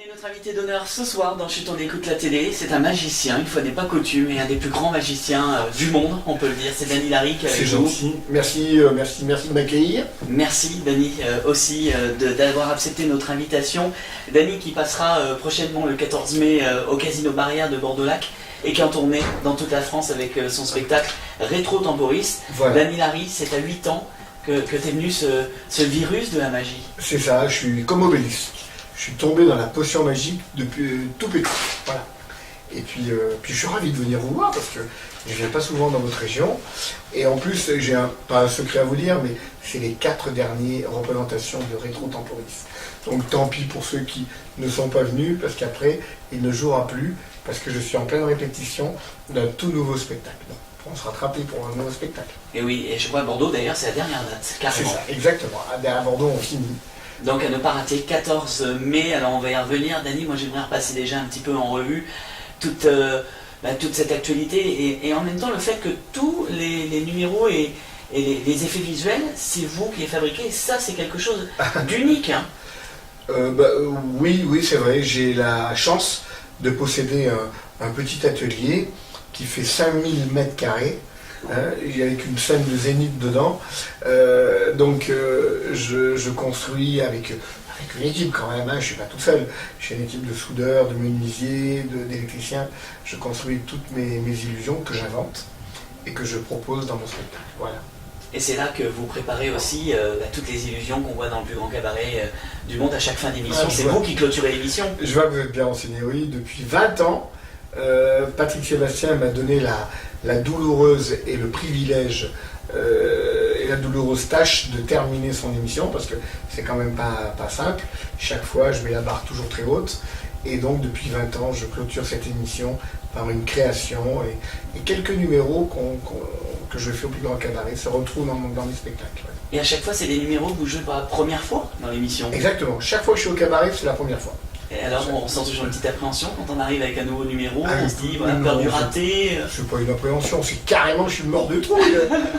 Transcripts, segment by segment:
Et notre invité d'honneur ce soir dans Chut on écoute la télé, c'est un magicien, une fois n'est pas coutume, et un des plus grands magiciens du monde, on peut le dire. C'est Dany Larry qui est avec C'est nous. gentil, merci de m'accueillir. Merci Dany aussi d'avoir accepté notre invitation. Dany qui passera prochainement le 14 mai au Casino Barrière de Bordeaux-Lac et qui est en tournée dans toute la France avec son spectacle Rétro Temporis. Voilà. Dany Larry, c'est à 8 ans que t'es venu ce virus de la magie. C'est ça, je suis comme Obélix. Je suis tombé dans la potion magique depuis tout petit. Voilà. Et puis je suis ravi de venir vous voir parce que je ne viens pas souvent dans votre région. Et en plus, j'ai pas un secret à vous dire, mais c'est les 4 dernières représentations de Rétro Temporis. Donc tant pis pour ceux qui ne sont pas venus, parce qu'après, il ne jouera plus, parce que je suis en pleine répétition d'un tout nouveau spectacle. Donc, on se rattraper pour un nouveau spectacle. Et oui, et je crois à Bordeaux d'ailleurs, c'est la dernière date, C'est carrément. ça, exactement. À Bordeaux, on finit. Donc à ne pas rater, 14 mai, alors on va y revenir. Dany, moi j'aimerais repasser déjà un petit peu en revue toute cette actualité et en même temps le fait que tous les numéros et les effets visuels, c'est vous qui les fabriquez, et ça c'est quelque chose d'unique. Hein. Oui, c'est vrai, j'ai la chance de posséder un petit atelier qui fait 5000 mètres carrés. Avec une scène de zénith dedans, je construis avec une équipe quand même, je ne suis pas tout seul, j'ai une équipe de soudeurs, de menuisiers, d'électriciens, je construis toutes mes illusions que j'invente et que je propose dans mon spectacle, voilà. Et c'est là que vous préparez aussi toutes les illusions qu'on voit dans le plus grand cabaret du monde à chaque fin d'émission. C'est vous qui clôturez l'émission. Je vois que vous êtes bien renseigné, oui, depuis 20 ans, Patrick Sébastien m'a donné la douloureuse et le privilège et la douloureuse tâche de terminer son émission parce que c'est quand même pas simple. Chaque fois, je mets la barre toujours très haute et donc depuis 20 ans, je clôture cette émission par une création et quelques numéros que je fais au plus grand cabaret se retrouvent dans mes spectacles. Ouais. Et à chaque fois, c'est des numéros que vous jouez pour la première fois dans l'émission. Exactement. Chaque fois que je suis au cabaret, c'est la première fois. Et alors, on sent toujours une petite appréhension quand on arrive avec un nouveau numéro, on se dit, voilà, non, peur du raté. C'est pas une appréhension, c'est carrément, je suis mort de trouille.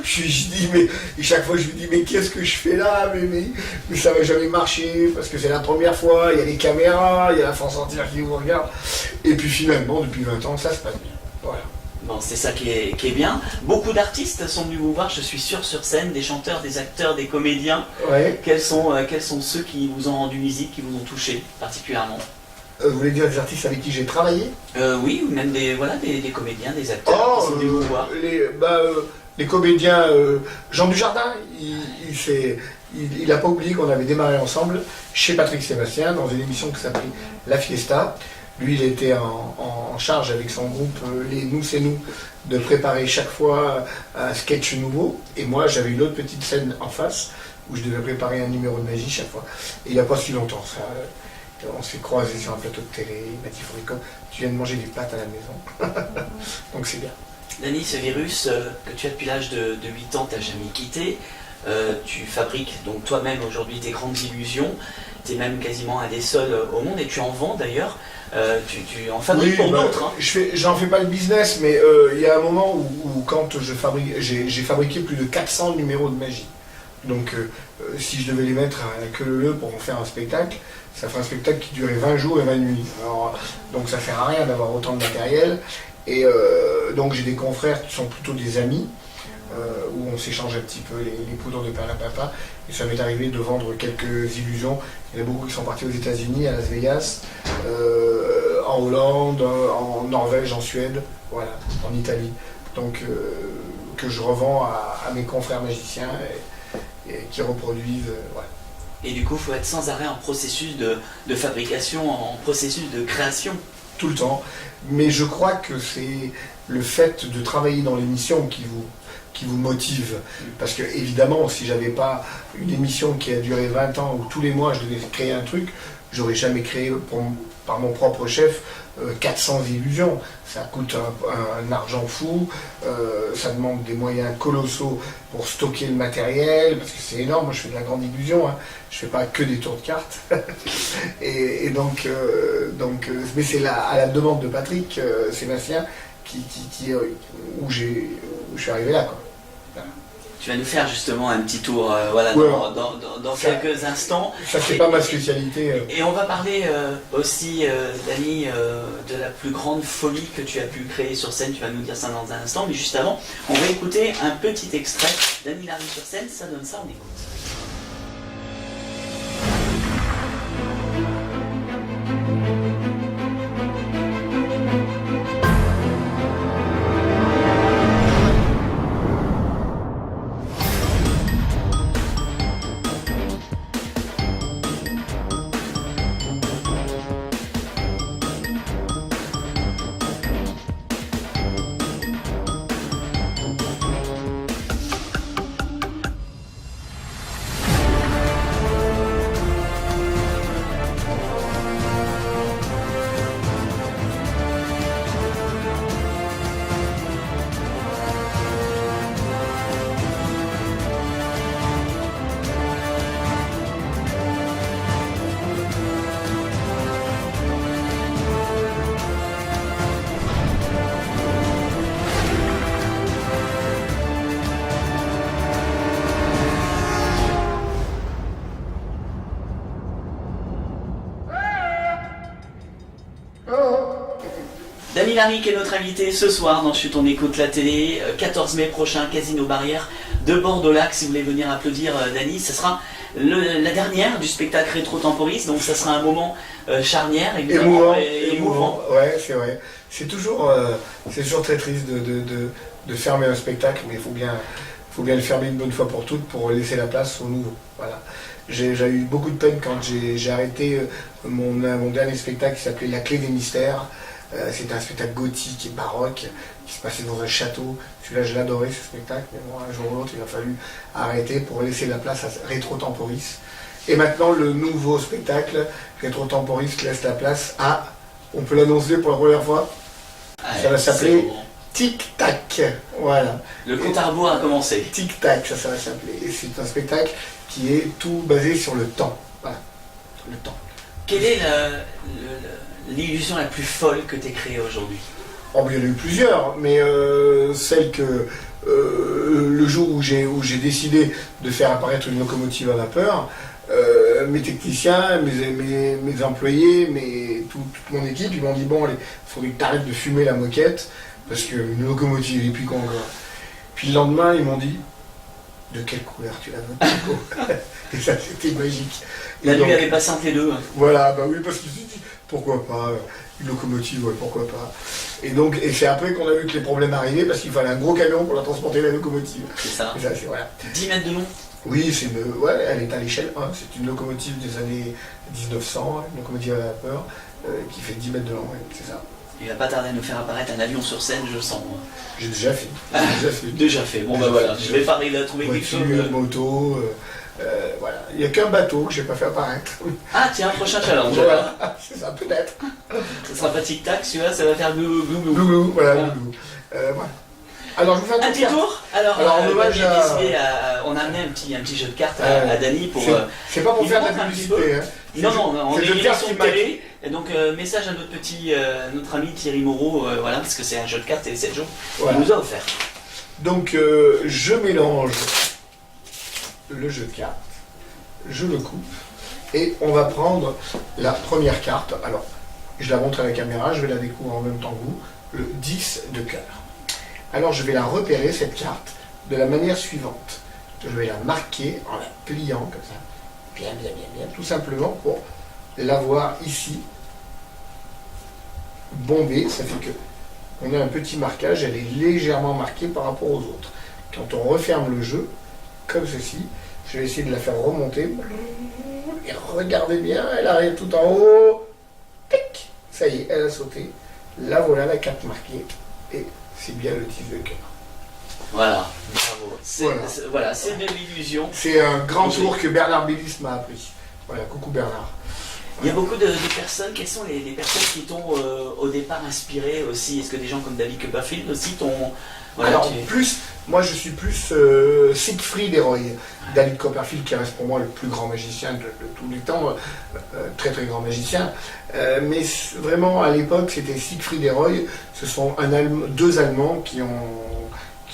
je dis, mais et chaque fois, je me dis, mais qu'est-ce que je fais là, mais ça va jamais marcher, parce que c'est la première fois, il y a les caméras, il y a la France entière qui vous regarde. Et puis finalement, depuis 20 ans, ça se passe bien. Voilà. Bon, c'est ça qui est bien. Beaucoup d'artistes sont venus vous voir, je suis sûr, sur scène, des chanteurs, des acteurs, des comédiens. Ouais. Quels sont ceux qui vous ont rendu visite, qui vous ont touché particulièrement? Vous voulez dire des artistes avec qui j'ai travaillé? Oui, ou même des comédiens, des acteurs qui sont venus vous voir. Les comédiens, Jean Dujardin, il n'a pas oublié qu'on avait démarré ensemble chez Patrick Sébastien dans une émission qui s'appelait La Fiesta. Lui, il était en charge avec son groupe Les Nous c'est Nous de préparer chaque fois un sketch nouveau. Et moi, j'avais une autre petite scène en face où je devais préparer un numéro de magie chaque fois. Et il n'y a pas si longtemps, ça. On s'est croisés sur un plateau de télé. Il m'a dit, Fauricom, tu viens de manger des pâtes à la maison. Donc c'est bien. Dany, ce virus que tu as depuis l'âge de 8 ans, t'as jamais quitté. Tu fabriques donc toi-même aujourd'hui tes grandes illusions. Tu es même quasiment un des seuls au monde et tu en vends d'ailleurs. Tu en fabriques pour d'autres. Hein. J'en fais pas le business, mais il y a un moment où quand j'ai fabriqué plus de 400 numéros de magie. Donc si je devais les mettre à la queue leu pour en faire un spectacle, ça ferait un spectacle qui durait 20 jours et 20 nuits. Alors, donc ça sert à rien d'avoir autant de matériel. Et donc j'ai des confrères qui sont plutôt des amis, où on s'échange un petit peu les poudres de perlimpinpin. Et ça m'est arrivé de vendre quelques illusions. Il y en a beaucoup qui sont partis aux États-Unis, à Las Vegas, en Hollande, en Norvège, en Suède, voilà, en Italie. Donc que je revends à mes confrères magiciens et qui reproduisent. Voilà. Et du coup, il faut être sans arrêt en processus de fabrication, en processus de création. Tout le temps. Mais je crois que c'est le fait de travailler dans l'émission qui vous motive. Parce que évidemment, si j'avais pas une émission qui a duré 20 ans, où tous les mois je devais créer un truc, j'aurais jamais créé par mon propre chef 400 illusions. Ça coûte un argent fou, ça demande des moyens colossaux pour stocker le matériel, parce que c'est énorme. Moi je fais de la grande illusion, hein. Je fais pas que des tours de cartes. et donc, mais c'est à la demande de Patrick Sébastien où je suis arrivé là, quoi. Voilà. tu vas nous faire justement un petit tour voilà, Ouais. dans quelques instants. Ça, c'est pas ma spécialité. Et on va parler aussi, Dany, de la plus grande folie que tu as pu créer sur scène. Tu vas nous dire ça dans un instant. Mais juste avant, on va écouter un petit extrait. Dany Larry sur scène, ça donne ça, on écoute. Dany Larry qui est notre invité ce soir dans Chut on écoute la télé, 14 mai prochain, Casino Barrière de Bordeaux-Lac. Si vous voulez venir applaudir Dany, ce sera la dernière du spectacle Rétro Temporis, donc ça sera un moment charnière, évidemment, émouvant. Ouais, c'est vrai. C'est toujours très triste de fermer un spectacle, mais il faut bien le fermer une bonne fois pour toutes pour laisser la place au nouveau. Voilà. J'ai eu beaucoup de peine quand j'ai arrêté mon dernier spectacle qui s'appelait La Clé des Mystères. C'était un spectacle gothique et baroque qui se passait dans un château. Celui-là, je l'adorais, ce spectacle, mais bon, un jour ou l'autre, il a fallu arrêter pour laisser la place à Rétro Temporis. Et maintenant, le nouveau spectacle, Rétro Temporis, laisse la place à, on peut l'annoncer pour la première fois, ça va s'appeler Tic Tac. Voilà. Le compte à rebours a commencé. Tic Tac, ça va s'appeler. Et c'est un spectacle qui est tout basé sur le temps. Voilà, le temps. Quelle est l'illusion la plus folle que tu as créée aujourd'hui? Oh, il y en a eu plusieurs, mais celle que le jour où j'ai décidé de faire apparaître une locomotive à vapeur, mes techniciens, mes employés, toute mon équipe, ils m'ont dit bon, il faudrait que tu arrêtes de fumer la moquette, parce qu'une locomotive, et puis quoi encore. Puis le lendemain, ils m'ont dit de quelle couleur tu la veux, Pico? Et ça, c'était magique. La nuit avait passé entre les deux. Voilà, bah oui, parce que je me suis dit, pourquoi pas, une locomotive, ouais, pourquoi pas. Et donc, c'est après qu'on a vu que les problèmes arrivaient, parce qu'il fallait un gros camion pour la transporter, la locomotive. C'est ça. Et ça, c'est voilà. 10 mètres de long. Oui, elle est à l'échelle 1, c'est une locomotive des années 1900, une locomotive à vapeur, qui fait 10 mètres de long, ouais, c'est ça. Il va pas tarder à nous faire apparaître un avion sur scène, je le sens. J'ai déjà fait. Déjà fait. Bon, bah voilà, je vais pas arriver à trouver quelque chose. Moto, voilà. Il n'y a qu'un bateau que je n'ai pas fait apparaître. Ah, tiens, prochain challenge. Voilà, c'est ça, peut-être. Ça sera pas tic-tac, celui-là, ça va faire glou glou glou. Glou, voilà, glou. Voilà. Alors, je vous fais un petit tour. Alors en hommage on a amené un petit jeu de cartes à Dany pour. C'est pas pour faire de la publicité. Hein. Non, on est une émission de qui télé. Et donc, message à notre ami Thierry Moreau, voilà, parce que c'est un jeu de cartes et 7 jours qu'il nous a offert. Donc, je mélange le jeu de cartes, je le coupe, et on va prendre la première carte. Alors, je la montre à la caméra, je vais la découvrir en même temps que vous, le 10 de cœur. Alors, je vais la repérer, cette carte, de la manière suivante. Je vais la marquer en la pliant comme ça, bien, tout simplement pour l'avoir ici, bombée. Ça fait que on a un petit marquage, elle est légèrement marquée par rapport aux autres. Quand on referme le jeu, comme ceci, je vais essayer de la faire remonter. Et regardez bien, elle arrive tout en haut. Tic, ça y est, elle a sauté. Là, voilà la carte marquée. Et c'est bien le 10 de cœur. Voilà, bravo. Voilà, c'est de l'illusion. C'est un grand tour que Bernard Bélis m'a appris. Voilà, coucou Bernard. Il y a beaucoup de personnes, quelles sont les personnes qui t'ont au départ inspiré aussi? Est-ce que des gens comme David Copperfield aussi t'ont... Voilà, alors, moi je suis plus Siegfried et Roy. David Copperfield qui reste pour moi le plus grand magicien de tous les temps, très très grand magicien. Mais vraiment à l'époque c'était Siegfried et Roy, ce sont deux Allemands qui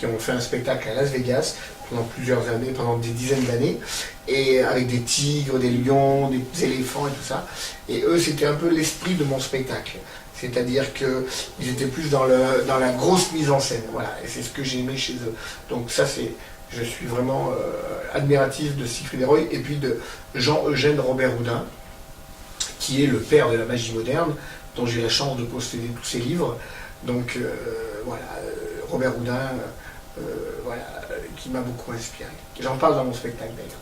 qui ont fait un spectacle à Las Vegas pendant plusieurs années, pendant des dizaines d'années, et avec des tigres, des lions, des éléphants et tout ça. Et eux, c'était un peu l'esprit de mon spectacle. C'est-à-dire qu'ils étaient plus dans la grosse mise en scène. Voilà, et c'est ce que j'ai aimé chez eux. Donc ça, je suis vraiment admiratif de Siegfried & Roy, et puis de Jean-Eugène Robert Houdin, qui est le père de la magie moderne, dont j'ai la chance de posséder tous ses livres. Donc voilà, Robert Houdin, voilà, qui m'a beaucoup inspiré. J'en parle dans mon spectacle d'ailleurs.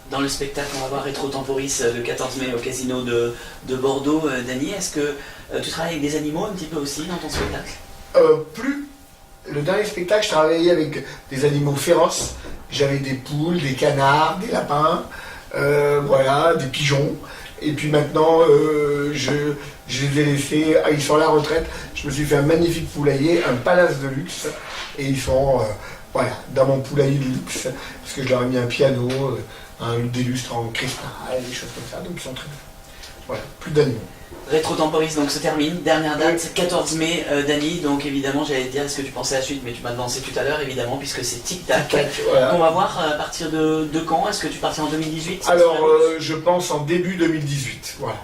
Dans le spectacle, on va voir Retro Temporis le 14 mai au Casino de Bordeaux. Dany, est-ce que tu travailles avec des animaux un petit peu aussi dans ton spectacle? Plus. Le dernier spectacle, je travaillais avec des animaux féroces. J'avais des poules, des canards, des lapins, voilà, des pigeons. Et puis maintenant, je les ai laissés, ils sont à la retraite. Je me suis fait un magnifique poulailler, un palace de luxe. Et ils sont voilà, dans mon poulailler de luxe, parce que je leur ai mis un piano, des lustres en cristal, des choses comme ça. Donc ils sont très bien. Voilà, plus d'animaux. Rétro Temporis donc se termine, dernière date, 14 mai, Dany, donc évidemment j'allais te dire est-ce que tu pensais à la suite, mais tu m'as devancé tout à l'heure évidemment, puisque c'est Tic Tac. Voilà. On va voir à partir de quand, est-ce que tu partiras en 2018? Alors je pense en début 2018, voilà.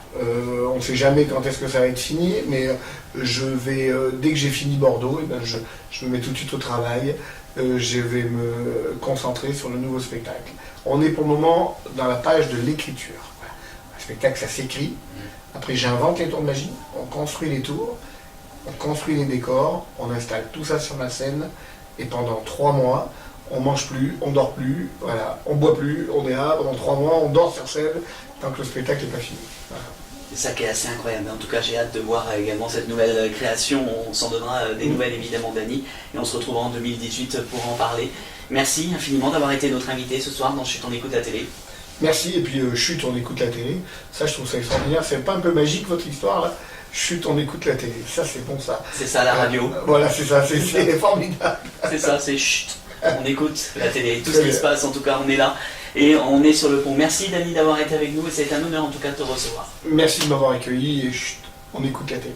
On ne sait jamais quand est-ce que ça va être fini, mais je vais, dès que j'ai fini Bordeaux, et ben je me mets tout de suite au travail, je vais me concentrer sur le nouveau spectacle. On est pour le moment dans la page de l'écriture. Voilà. Un spectacle, ça s'écrit. Après, j'invente les tours de magie, on construit les tours, on construit les décors, on installe tout ça sur la scène, et pendant 3 mois, on mange plus, on dort plus, voilà, on boit plus, on est là, pendant 3 mois, on dort sur scène, tant que le spectacle n'est pas fini. Voilà. C'est ça qui est assez incroyable. En tout cas, j'ai hâte de voir également cette nouvelle création. On s'en donnera des nouvelles évidemment, Dany, et on se retrouvera en 2018 pour en parler. Merci infiniment d'avoir été notre invité ce soir dans Chut, on écoute la télé. Merci, et puis chut, on écoute la télé. Ça, je trouve ça extraordinaire. C'est pas un peu magique votre histoire là? Chut, on écoute la télé. Ça, c'est bon ça. C'est ça la radio. Voilà, c'est ça, c'est formidable. C'est ça, c'est chut, on écoute la télé. Tout ce qui se passe, en tout cas, on est là et on est sur le pont. Merci Dany d'avoir été avec nous et c'est un honneur en tout cas de te recevoir. Merci de m'avoir accueilli et chut, on écoute la télé.